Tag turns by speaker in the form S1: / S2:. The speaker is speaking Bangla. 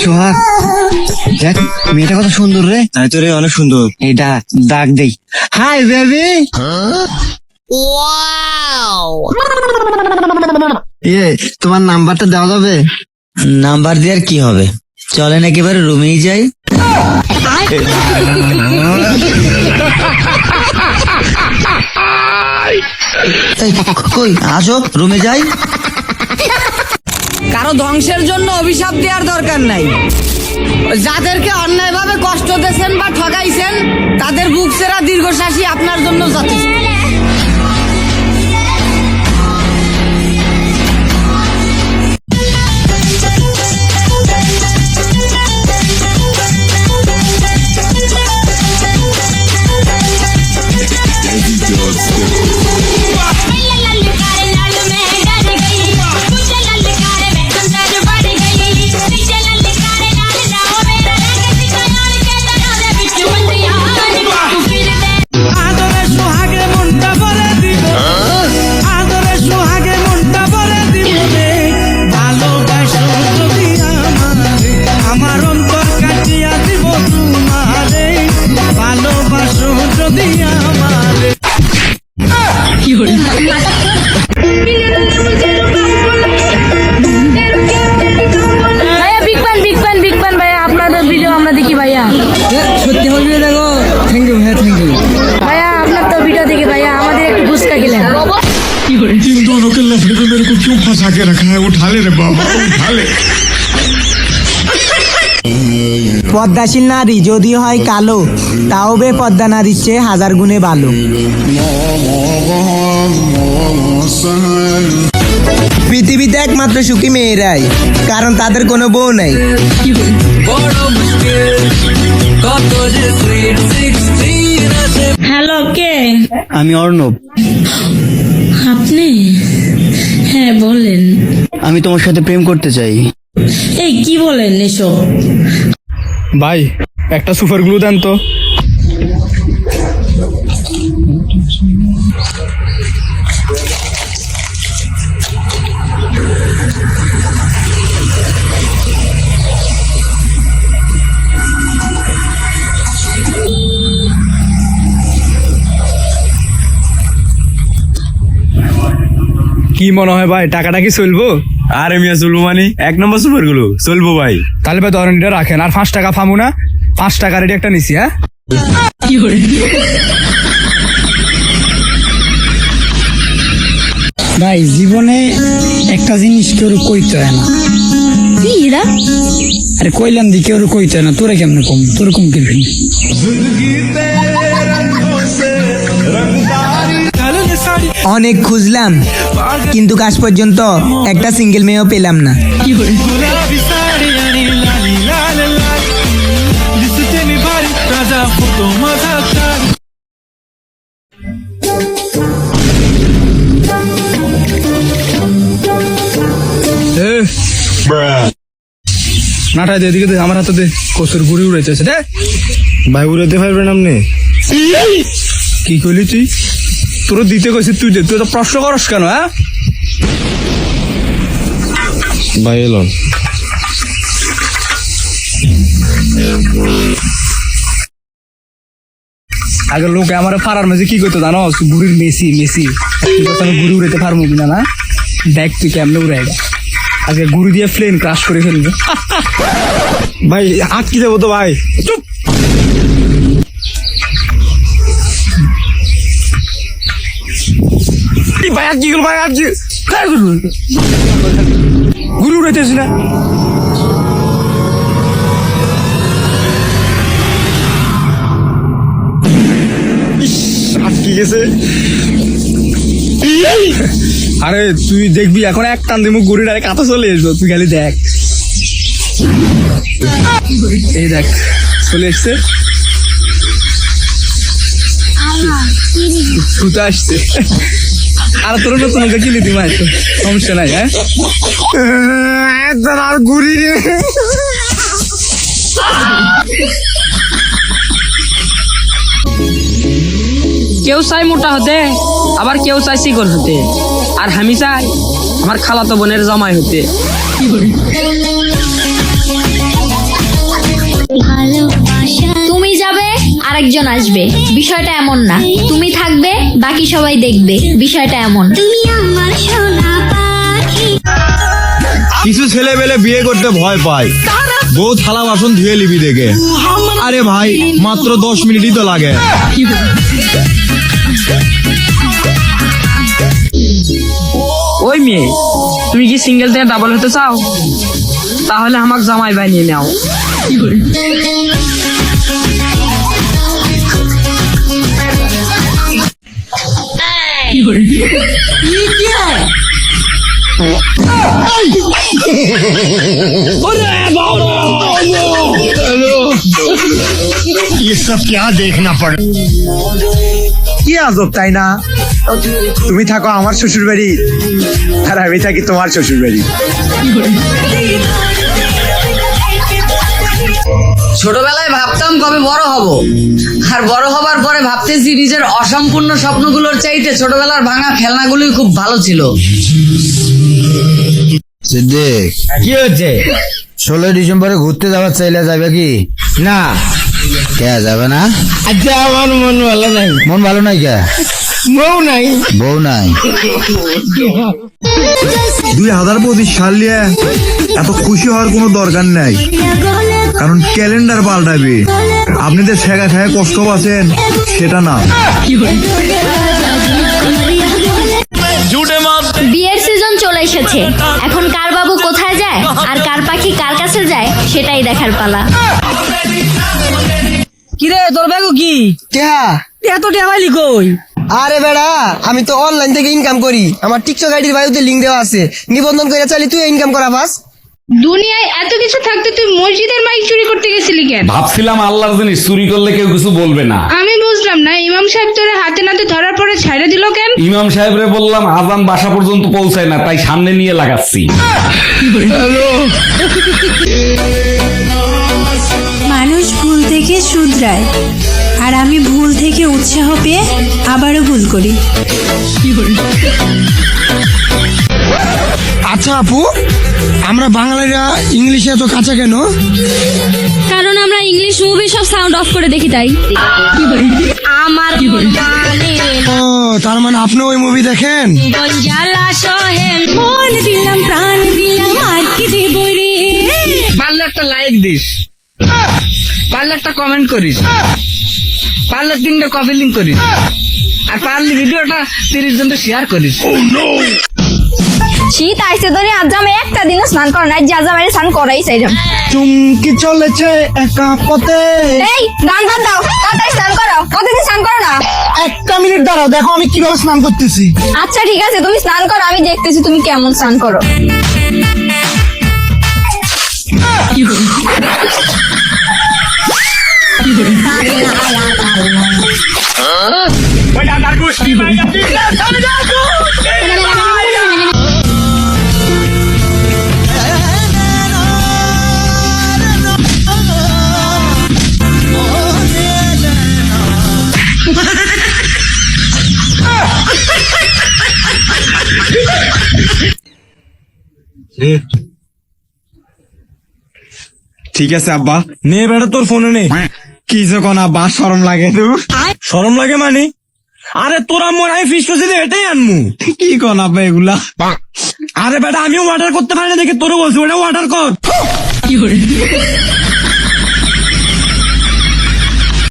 S1: সোহাগ দেখ মেয়েটা কত সুন্দর রে। তাই তো রে, অনেক সুন্দর। এইটা ডাক দেই, হাই বেবি। তোমার নাম্বারটা দেওয়া যাবে?
S2: নাম্বার দিয়ে আর কি হবে, চলেন একেবারে রুমেই যাই। কই আসো, রুমে যাই।
S3: কারো ধ্বংসের জন্য অভিশাপ দেওয়ার দরকার নাই। যাদেরকে অন্যায়ভাবে কষ্ট দিয়েছেন বা ঠকাইছেন তাদের বুক চেরা দীর্ঘশ্বাসী আপনার জন্য যথেষ্ট।
S4: সত্যি হলবে দেখো। থ্যাংক ইউ ভাইয়া, থ্যাংক ইউ
S3: ভাইয়া। আপনার তো ভিডিও দেখে ভাইয়া আমাদের একটু ফুচকা খেলেন।
S5: इन दोनों के लफड़े को मेरे को क्यों फंसा के रखा है? उठा ले रे बाबा, उठा ले।
S4: পদ্মাশীল নারী যদি হয় কালো, তাও বে পদ্মা নারীর চেয়ে হাজার গুণে ভালো। পৃথিবীতে একমাত্র সুখী মেয়েরাই, কারণ তাদের কোনো বউ নাই।
S6: হ্যালো, কে?
S1: আমি অর্ণব।
S6: আপনি? হ্যাঁ বলেন।
S1: আমি তোমার সাথে প্রেম করতে চাই।
S6: এই কি বলেন এসব?
S5: भाई একটা সুপার গ্লু দেন তো। কি মনে হয় ভাই, টাকাটা কি চলবো?
S7: আরে মিয়া চলবো মানে 1 নম্বর সুপার গুলো চলবো ভাই।
S5: তাহলে ভাই ধরেন এটা রাখেন, আর 5 টাকা ফামু না, 5 টাকার এটা একটা নিছি। হ্যাঁ
S4: ভাই জীবনে একটা জিনিস কেউ কইতে হয় না। আরে কইলাম দি কেউ কইতে হয় না। তোরা কেমনে কম, তোর কম কিরকম? অনেক খুঁজলাম কিন্তু কাজ পর্যন্ত একটা সিঙ্গেল মেয়েও পেলাম না।
S5: নাটা দে, এদিকে দে, আমার হাতে দে। কসুর ঘুরি উড়াইতেছে রে ভাই। উড়াইতে পারবেন আপনি? কি কইলি তুই? তোর দিতে কইছি তুই দে। তুই তো প্রশ্ন করস কেন? হ্যাঁ ভাই এলন। আগে লোকে আমার ফারার মাঝে কি করতো জানো? ঘুরির মেসি মেসি। আমি ঘুরি উড়াইতে পারবো কিনা না, দেখ তুই কেমনে উড়াই। আজকে গুরু দিয়ে প্লেন ক্রাশ করে ফেলবে ভাই। আটকে যাবো তো ভাই, চুপ। ভাই আটকে গেল, ভাই আটকে। গুরু উড়াইতেছি না। আটকে গেছে। আরে তুই দেখবি এখন এক টান দিয়ে মুখ ঘুরে ডাইরেক্ট কাছে চলে এসবো। তুই খালি দেখ, এই দেখ চলে এসছে, ছুটে আসছে। আর তোর নতুন কিনে দিই মাই, সমস্যা নাই। হ্যাঁ আর ঘুরি
S3: কেউ চাই মোটা হতে, আবার কেউ চাই চিকন হতে, আর আমি চাই
S5: আমার খালাতো বোনের জামাই হতে।
S8: তুমি যাবে আরেকজন আসবে, বিষয়টা এমন না। তুমি থাকবে বাকি সবাই দেখবে, বিষয়টা এমন।
S7: কিছু ছেলে পেলে বিয়ে করতে ভয় পায়, বউ থালা বাসন ধুয়ে লিবি দেখে। আরে ভাই, মাত্র 10 মিনিটই তো লাগে।
S5: ওই মেয়ে, তুমি কি সিঙ্গেল থেকে ডাবল হতে চাও? তাহলে আমাকে জামাই বানিয়ে নাও।
S7: ये सब क्या देखना पड़।
S9: কি আজব তাই না? তুমি থাকো আমার শ্বশুর বাড়ি আর আমি থাকি তোমার শ্বশুর বাড়ি।
S3: ছোটবেলায় ভাবতাম কবে বড় হব, আর বড় হবার পরে ভাবতেছি নিজের অসম্পূর্ণ স্বপ্নগুলোর চাইতে ছোটবেলার ভাঙা খেলনাগুলোই খুব ভালো ছিল।
S2: সিদ্দিক,
S1: কি হচ্ছে?
S2: 16 ডিসেম্বরে ঘুরতে যাওয়ার চাইলে যাবে কি?
S1: না,
S2: কে যাবে না?
S1: আচ্ছা আমার মন ভালো নাই।
S2: মন ভালো নাই কে?
S1: বউ নাই।
S2: বউ নাই?
S9: 2025 সাল নিয়ে এত খুশি হওয়ার কোনো দরকার নাই, কারণ ক্যালেন্ডার পাল্টাবে। আপনি যে শেখা খায় কষ্ট পাচ্ছেন সেটা না।
S8: বিয়ের সিজন চলে এসেছে, এখন কার বাবু কোথায় যায় আর কার পাখি কার কাছে যায় সেটাই দেখার পালা।
S3: কিরে তোর ব্যাগও কি
S4: টেহা
S3: এত টেবাইলি কই?
S4: আরে বেড়া, আমি তো অনলাইন থেকে ইনকাম করি। আমার টিকটক আইডির বায়ুতে লিংক দেওয়া আছে, নিবন্ধন করে চাইলে তুই ইনকাম করা পাস।
S10: দুনিয়ায় এত কিছু থাকতে তুই মসজিদের মাইক চুরি করতে গেছিলি কেন?
S11: ভাবছিলাম আল্লাহর জিনিস চুরি করলে কেউ কিছু বলবে না।
S10: আমি বুঝলাম না, ইমাম সাহেব তোরে হাতে নাতে ধরার পরে ছাইড়া দিল কেন?
S11: ইমাম সাহেবরে বললাম আজান বাসা পর্যন্ত পৌঁছায় না, তাই সামনে নিয়ে লাগাচ্ছি।
S10: মানুষ ভুল থেকে শুধরায়, আর আমি ভুল থেকে উৎসাহ পেয়ে আবারও ভুল করি।
S1: আচ্ছা আপু, আমরা বাঙালিরা ইংলিশে এত কাঁচা কেন?
S8: কারণ আমরা ইংলিশ মুভি সব সাউন্ড অফ করে দেখি তাই। আমার
S1: ও, তার মানে আপনি ওই মুভি দেখেন?
S10: মন দিলাম প্রাণ দিলাম আর কি দেব রে।
S5: পারলে একটা লাইক দিস, পারলে একটা কমেন্ট করিস, পারলে 3টা কপি লিঙ্ক করিস, আর পারলে ভিডিওটা 30 জনকে শেয়ার করিস।
S8: শীত আইসে ধরে আজ আমি একটা দিনও স্নান করা নাই, যা যা মেরে স্নান করাই চাইলাম।
S1: চুমকি চলেছে একা পথে।
S8: এই গান বাদ দাও, তাড়াতাড়ি স্নান করো। কতদিন স্নান করো না?
S1: একটা মিনিট দাঁড়াও, দেখো আমি কিভাবে স্নান করতেছি।
S8: আচ্ছা ঠিক আছে, তুমি স্নান করো, আমি দেখতেছি তুমি কেমন স্নান করো।
S7: ঠিক আছে আব্বা, নে বেটা তোর ফোনে নে। কি যখন আব্বা শরম লাগে তোর? শরম লাগে মানে? আরে তোরা মনে হয় ফিস ফিসে এটাই আনমু। কি কন আব্বা এগুলা? আরে বেটা আমিও অর্ডার করতে পারি না দেখে তোরও বলছি ওটা অর্ডার কর।